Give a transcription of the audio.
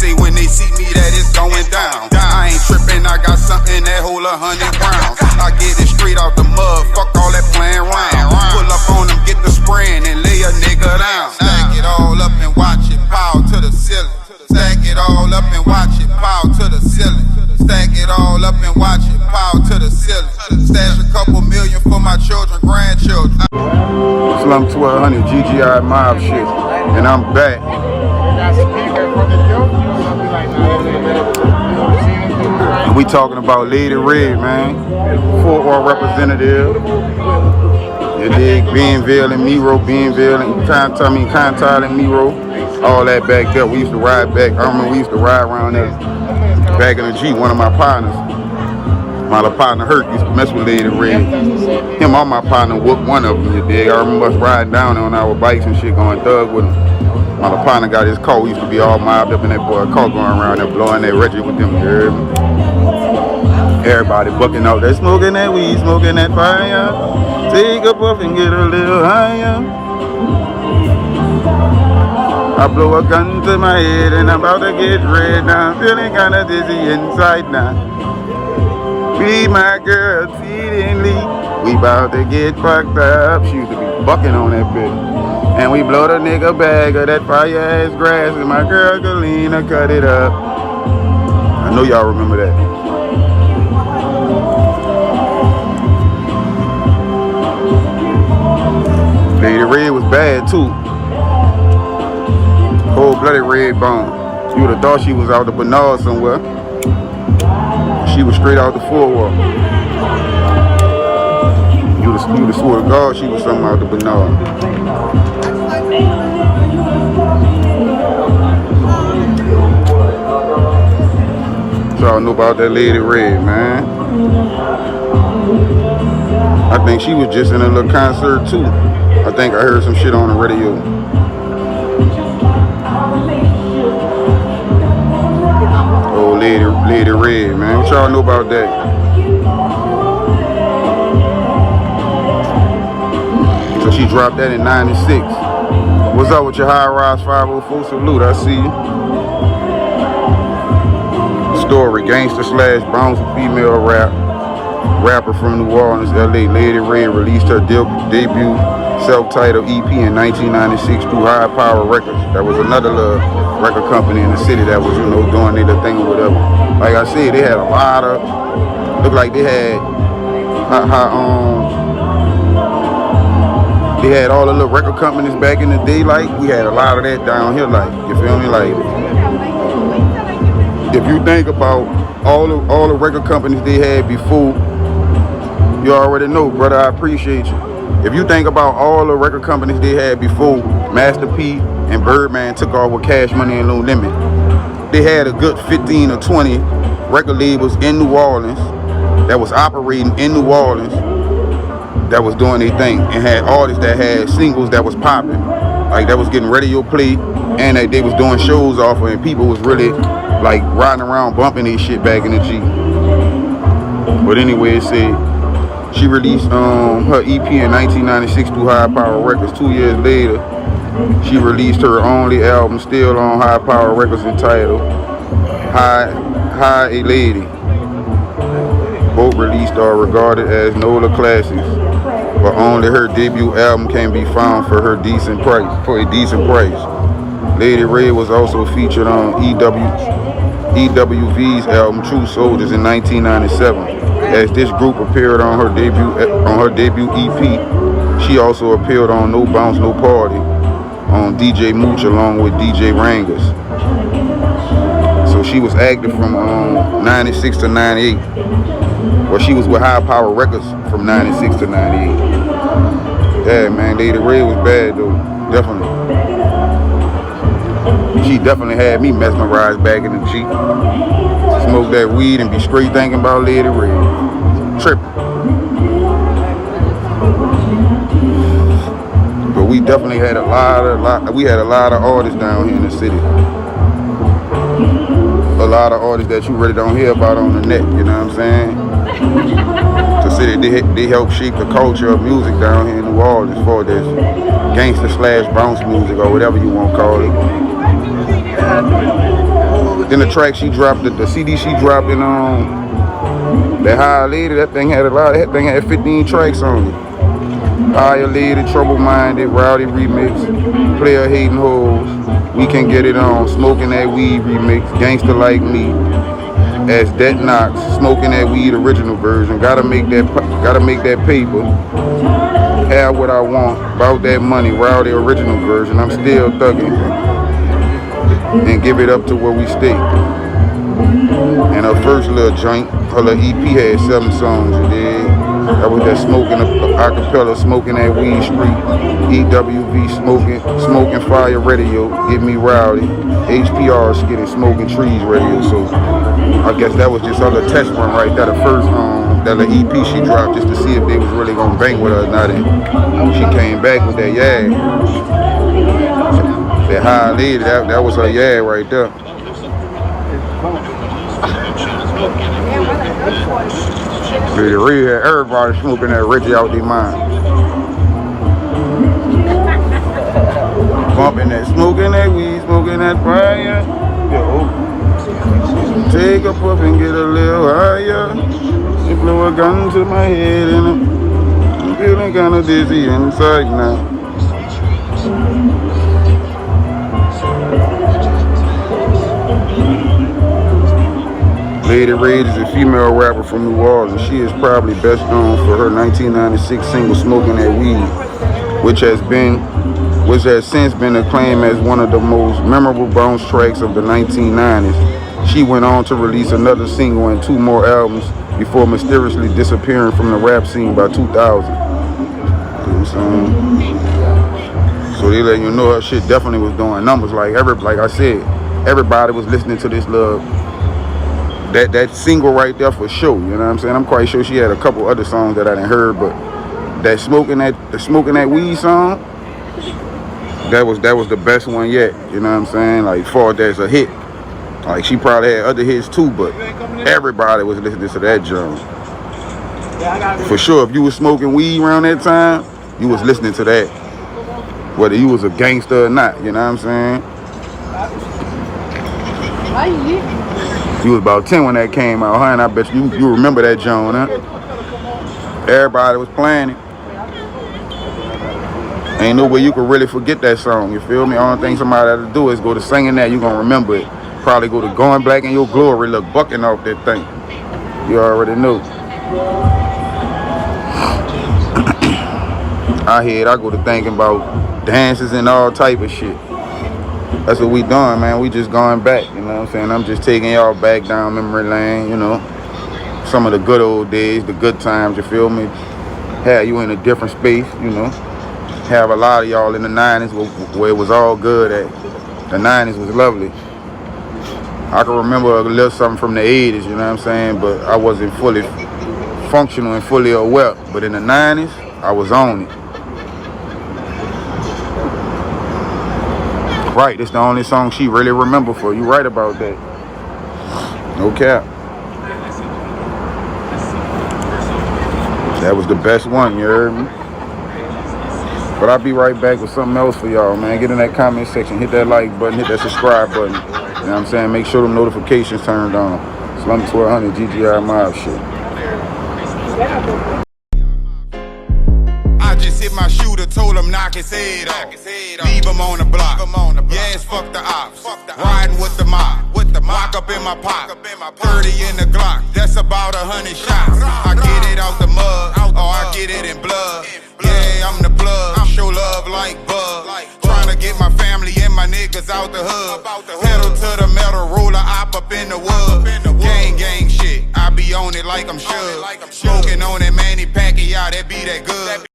say when they see me that it's going down. I ain't tripping, I got something that hold 100 rounds. I get it straight out the mud, fuck all that playing around. Pull up on them, get the spraying and lay a nigga down. Stack it all up and watch it pow to the ceiling. Stack it all up and watch it pow to the ceiling. Stack it all up and watch it pow to the ceiling. Stash a couple million for my children, grandchildren. Slum 1200 GGI mob shit, and I'm back. And we talking about Lady Red, man. Fort Worth representative. You dig? Benville and Miro, Benville and Contal and Miro. All that back there. We used to ride back. I remember we used to ride around there back in the G. One of my partners, my little partner Hurt, used to mess with Lady Red. Him or my partner whooped one of them, you dig? I remember us riding down on our bikes and shit going thug with him. My little partner got his car. We used to be all mobbed up in that boy car going around there blowing that Reggie with them, you heard me? Everybody bucking out there, smoking that weed, smoking that fire. Take a puff and get a little higher. I blow a gun to my head and I'm about to get red now. I'm feeling kinda dizzy inside now. Be my girl exceedingly. We about to get fucked up. She used to be bucking on that bitch. And we blow the nigga bag of that fire ass grass and my girl Galena cut it up. I know y'all remember that. Lady Red was bad too. Cold-blooded red bone. You would have thought she was out the Bernard somewhere. She was straight out the Fort Worth. You would have swore to God she was something out the Bernard. So I know about that Lady Red, man. I think she was just in a little concert too. I think I heard some shit on the radio. Oh, Lady Red, man. What y'all know about that? So she dropped that in 96. What's up with your high rise 504 salute? I see you. Story, gangster slash bouncer female rapper from New Orleans, LA. Lady Red released her debut self-titled EP in 1996 through High Power Records. That was another little record company in the city that was, you know, doing their thing or whatever. Like I said, they had a lot of, looked like they had they had all the little record companies back in the day. Like we had a lot of that down here. Like, you feel me? Like, if you think about all the record companies they had before, you already know, brother, I appreciate you. If you think about all the record companies they had before, Master P and Birdman took off with Cash Money and No Limit, they had a good 15 or 20 record labels in New Orleans that was operating in New Orleans that was doing their thing, and had artists that had singles that was popping, like that was getting radio play, and they was doing shows off of it, and people was really like riding around bumping this shit back in the G. But anyway, it said she released her EP in 1996 through High Power Records. 2 years later, she released her only album still on High Power Records entitled Hi A Lady. Both released are regarded as NOLA classics, but only her debut album can be found for a decent price. Lady Red was also featured on EWV's album True Soldiers in 1997. As this group appeared on her debut EP, she also appeared on No Bounce No Party on DJ Mooch along with DJ Rangas. So she was active from 96 to 98. Well, she was with High Power Records from 96 to 98. Yeah, man, Lady Red was bad though, definitely. She definitely had me mesmerized back in the G. Smoke that weed and be straight thinking about Lady Red. Tripping. But we definitely had a lot of artists down here in the city. A lot of artists that you really don't hear about on the net, you know what I'm saying? The city, they help shape the culture of music down here in New Orleans for this gangster slash bounce music or whatever you want to call it. Then the track she dropped, the CD she dropped in that Higher Lady, that thing had 15 tracks on it. Higher Lady, Trouble Minded, Rowdy Remix, Player Hating Hoes, We Can Get It On, Smoking That Weed Remix, Gangster Like Me, As That Knox, Smoking That Weed original version, Gotta Make That Paper, Have What I Want, About That Money, Rowdy original version, I'm Still Thugging, and Give It Up to Where We Stay. And her first little joint, her little EP had 7 songs, you dig? That was that smoking, acapella, Smoking That Weed Street, EWV, Smoking Fire Radio, Get Me Rowdy, HPR Skitty, Smoking Trees Radio. So I guess that was just her little test run right there. The first that little EP she dropped just to see if they was really gonna bang with her or not. And she came back with that that High Lady, that was her right there. Lady Red had everybody smoking that Reggie out their mind. Bumping that, smoking that weed, smoking that fire. Yo. Take a puff and get a little higher. She blew a gun to my head and I'm feeling kinda dizzy inside now. Lady Red is a female rapper from New Orleans. She is probably best known for her 1996 single Smoking That Weed, which has since been acclaimed as one of the most memorable bounce tracks of the 1990s. She went on to release another single and 2 more albums before mysteriously disappearing from the rap scene by 2000. You know what I'm saying? So they let you know her shit definitely was doing numbers. Like I said, everybody was listening to this love. That single right there for sure, you know what I'm saying? I'm quite sure she had a couple other songs that I didn't heard, but the Smoking That Weed song, that was the best one yet, you know what I'm saying? Like far as a hit. Like she probably had other hits too, but everybody was listening to that drum. For sure, if you was smoking weed around that time, you was listening to that. Whether you was a gangster or not, you know what I'm saying? You was about 10 when that came out, huh? And I bet you remember that Joan, huh? Everybody was playing it. Ain't no way you could really forget that song, you feel me? Only thing somebody had to do is go to singing that, you gonna remember it. Probably go to Going Black in Your Glory, look bucking off that thing. You already know. I go to thinking about dances and all type of shit. That's what we doing, man. We just going back, you know what I'm saying? I'm just taking y'all back down memory lane, you know. Some of the good old days, the good times, you feel me? Have you in a different space, you know. Have a lot of y'all in the 90s where it was all good at. The 90s was lovely. I can remember a little something from the 80s, you know what I'm saying? But I wasn't fully functional and fully aware. But in the 90s, I was on it. Right, it's the only song she really remember for. You right about that. No cap. That was the best one, you heard me? But I'll be right back with something else for y'all, man. Get in that comment section, hit that like button, hit that subscribe button. You know what I'm saying? Make sure them notifications turned on. Slum 1200 GGI Mob shit. I just hit my shooter, told him knock his head off. Leave him on the block. Yes, fuck the ops. Riding with the mob. Lock up in my pop. 30 in the Glock. That's about 100 shots. I get it out the mud, or I get it in blood. Yeah, I'm the blood. Show love like bug. Trying to get my family and my niggas out the hood. Pedal to the metal, roller op up in the wood. Gang shit. I be on it like I'm sure. Smoking on that Manny Pacquiao, that be that good.